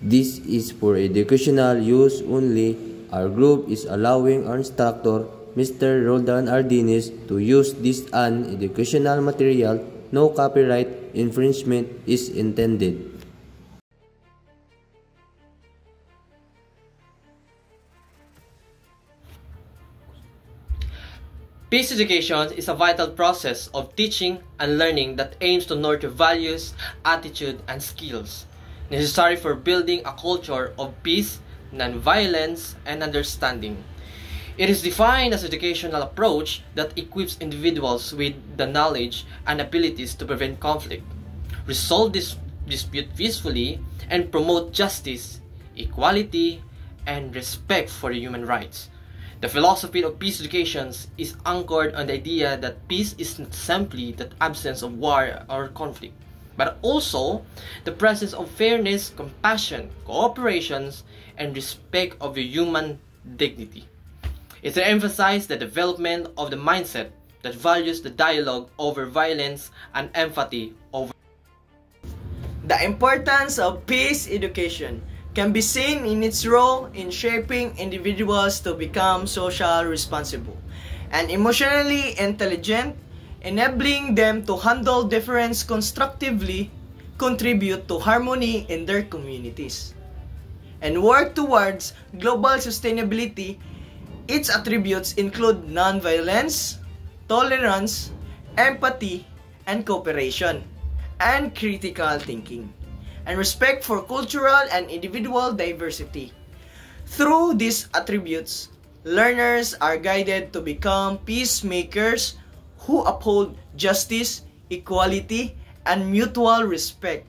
This is for educational use only. Our group is allowing our instructor, Mr. Roldan Ardinis, to use this an educational material. No copyright infringement is intended. Peace education is a vital process of teaching and learning that aims to nurture values, attitude, and skills necessary for building a culture of peace, non-violence, and understanding. It is defined as an educational approach that equips individuals with the knowledge and abilities to prevent conflict, resolve dispute peacefully, and promote justice, equality, and respect for human rights. The philosophy of peace education is anchored on the idea that peace is not simply the absence of war or conflict, but also the presence of fairness, compassion, cooperation, and respect of the human dignity. It emphasizes the development of the mindset that values the dialogue over violence and empathy over. The importance of peace education can be seen in its role in shaping individuals to become socially responsible and emotionally intelligent, enabling them to handle difference constructively, contribute to harmony in their communities, and work towards global sustainability. Its attributes include non-violence, tolerance, empathy, and cooperation, and critical thinking, and respect for cultural and individual diversity. Through these attributes, learners are guided to become peacemakers who uphold justice, equality, and mutual respect,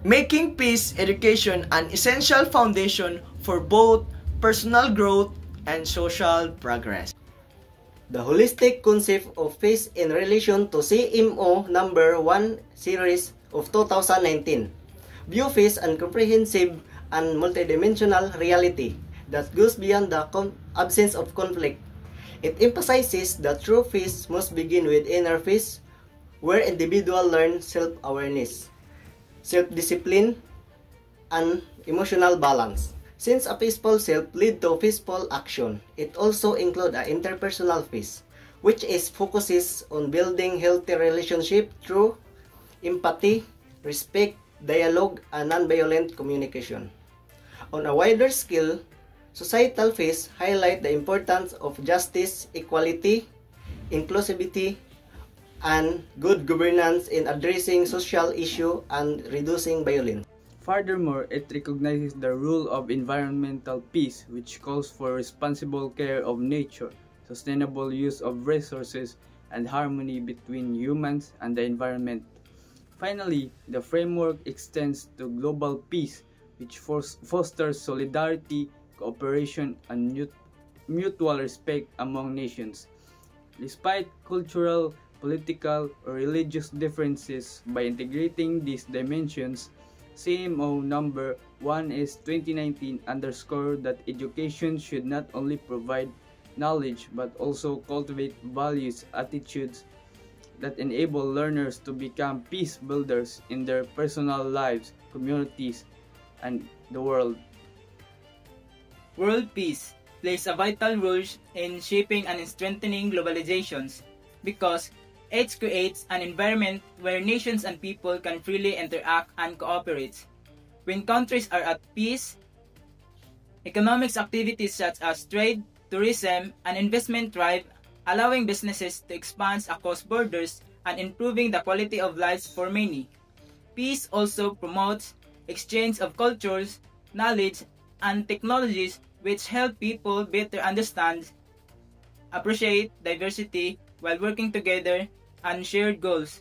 making peace education an essential foundation for both personal growth and social progress. The holistic concept of peace in relation to CMO number 1 series of 2019 view peace and comprehensive and multidimensional reality that goes beyond the absence of conflict. It emphasizes that true peace must begin with inner peace, where individuals learn self-awareness, self-discipline, and emotional balance. Since a peaceful self leads to peaceful action, it also includes an interpersonal peace, which focuses on building healthy relationships through empathy, respect, dialogue, and nonviolent communication. On a wider scale, societal peace highlights the importance of justice, equality, inclusivity, and good governance in addressing social issues and reducing violence. Furthermore, it recognizes the rule of environmental peace, which calls for responsible care of nature, sustainable use of resources, and harmony between humans and the environment. Finally, the framework extends to global peace, which fosters solidarity, cooperation, and mutual respect among nations. Despite cultural, political, or religious differences, by integrating these dimensions, CMO number 1 is 2019 underscored that education should not only provide knowledge but also cultivate values, attitudes that enable learners to become peace builders in their personal lives, communities, and the world. World peace plays a vital role in shaping and strengthening globalizations because it creates an environment where nations and people can freely interact and cooperate. When countries are at peace, economic activities such as trade, tourism, and investment thrive, allowing businesses to expand across borders and improving the quality of lives for many. Peace also promotes exchange of cultures, knowledge, and technologies which help people better understand, appreciate diversity while working together and shared goals.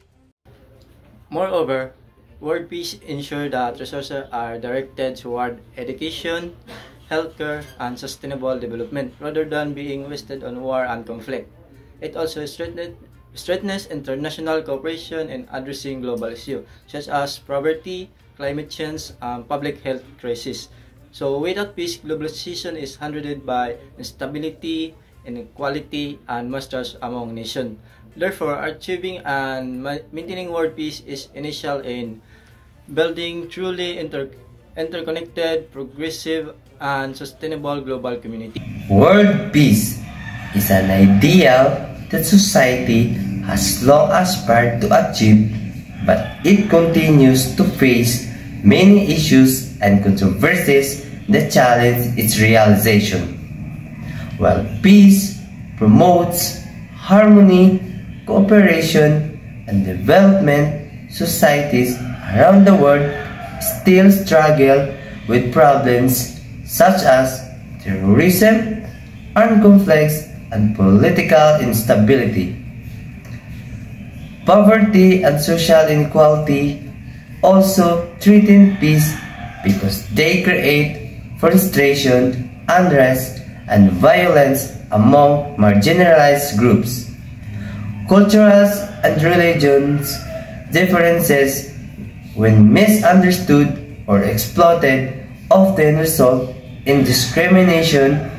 Moreover, world peace ensures that resources are directed toward education, healthcare, and sustainable development rather than being wasted on war and conflict. It also strengthens international cooperation in addressing global issues such as poverty, climate change, and public health crises. So without peace, globalization is hindered by instability, inequality, and mistrust among nations. Therefore, achieving and maintaining world peace is essential in building truly interconnected, progressive, and sustainable global community. World peace is an ideal that society has long aspired to achieve, but it continues to face many issues and controversies that challenge its realization. While peace promotes harmony, cooperation, and development, societies around the world still struggle with problems such as terrorism, armed conflicts, and political instability. Poverty and social inequality also threaten peace because they create frustration, unrest, and violence among marginalized groups. Cultural and religious differences, when misunderstood or exploited, often result in discrimination,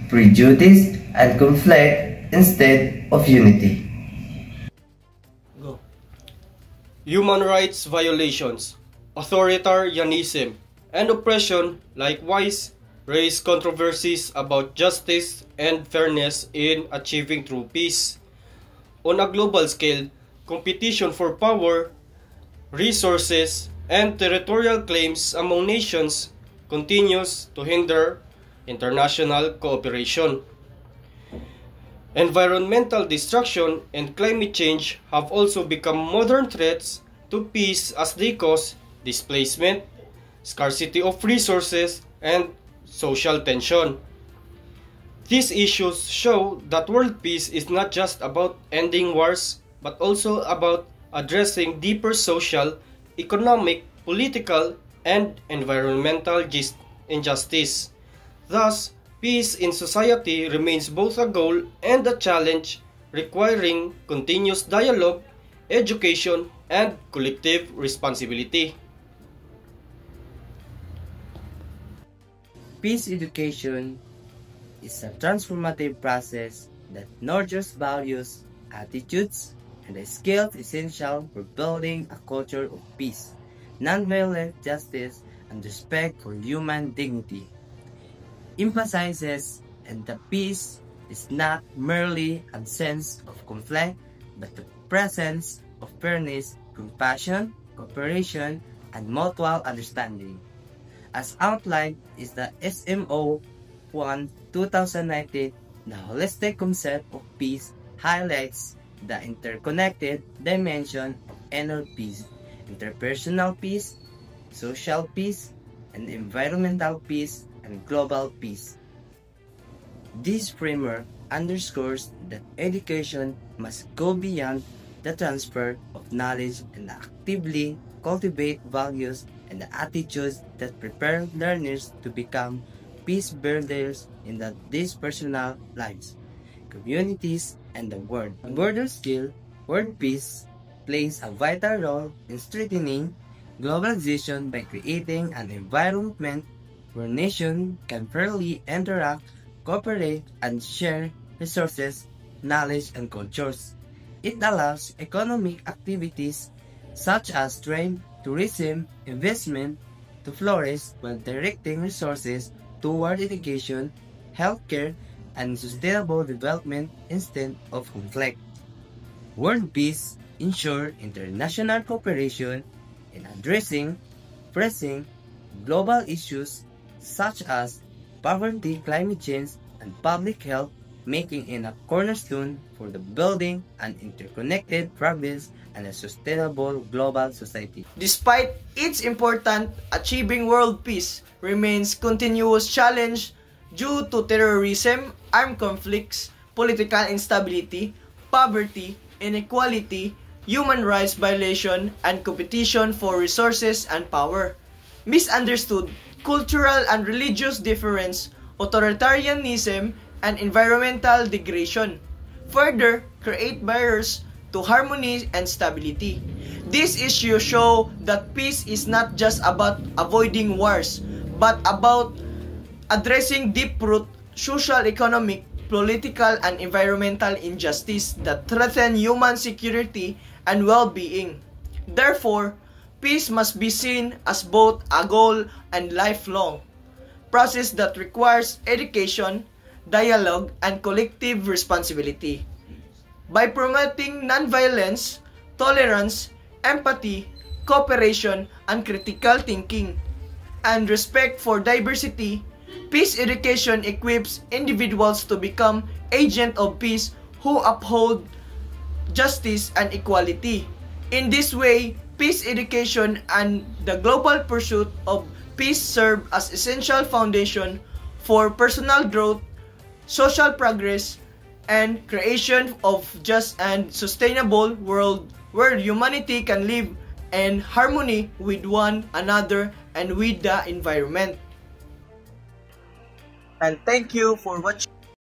prejudice, and conflict instead of unity. Human rights violations, authoritarianism, and oppression likewise raise controversies about justice and fairness in achieving true peace. On a global scale, competition for power, resources, and territorial claims among nations continues to hinder international cooperation. Environmental destruction and climate change have also become modern threats to peace as they cause displacement, scarcity of resources, and social tension. These issues show that world peace is not just about ending wars, but also about addressing deeper social, economic, political, and environmental injustice. Thus, peace in society remains both a goal and a challenge, requiring continuous dialogue, education, and collective responsibility. Peace education is a transformative process that nurtures values, attitudes, and the skills essential for building a culture of peace, nonviolent justice, and respect for human dignity. Emphasizes that peace is not merely absence of conflict, but the presence of fairness, compassion, cooperation, and mutual understanding. As outlined is the SMO 1 2019, the holistic concept of peace highlights the interconnected dimension of inner peace, interpersonal peace, social peace, and environmental peace and global peace. This framework underscores that education must go beyond the transfer of knowledge and actively cultivate values and the attitudes that prepare learners to become peace builders in these personal lives, communities, and the world. On a broader scale, world peace plays a vital role in strengthening globalization by creating an environment where nations can fairly interact, cooperate, and share resources, knowledge, and cultures. It allows economic activities such as trade, tourism, investment to flourish while directing resources toward education, healthcare, and sustainable development instead of conflict. World peace ensures international cooperation in addressing pressing global issues such as poverty, climate change, and public health, making it a cornerstone for the building an interconnected, progress, and a sustainable global society. Despite its importance, achieving world peace remains continuous challenge due to terrorism, armed conflicts, political instability, poverty, inequality, human rights violation, and competition for resources and power. Misunderstood cultural and religious difference, authoritarianism, and environmental degradation further create barriers to harmony and stability. These issues show that peace is not just about avoiding wars, but about addressing deep-root social, economic, political, and environmental injustice that threaten human security and well-being. Therefore, peace must be seen as both a goal and lifelong process that requires education, dialogue, and collective responsibility. By promoting nonviolence, tolerance, empathy, cooperation, and critical thinking, and respect for diversity, peace education equips individuals to become agents of peace who uphold justice and equality. In this way, peace education and the global pursuit of peace serve as essential foundation for personal growth, social progress, and creation of just and sustainable world where humanity can live in harmony with one another and with the environment. And thank you for watching.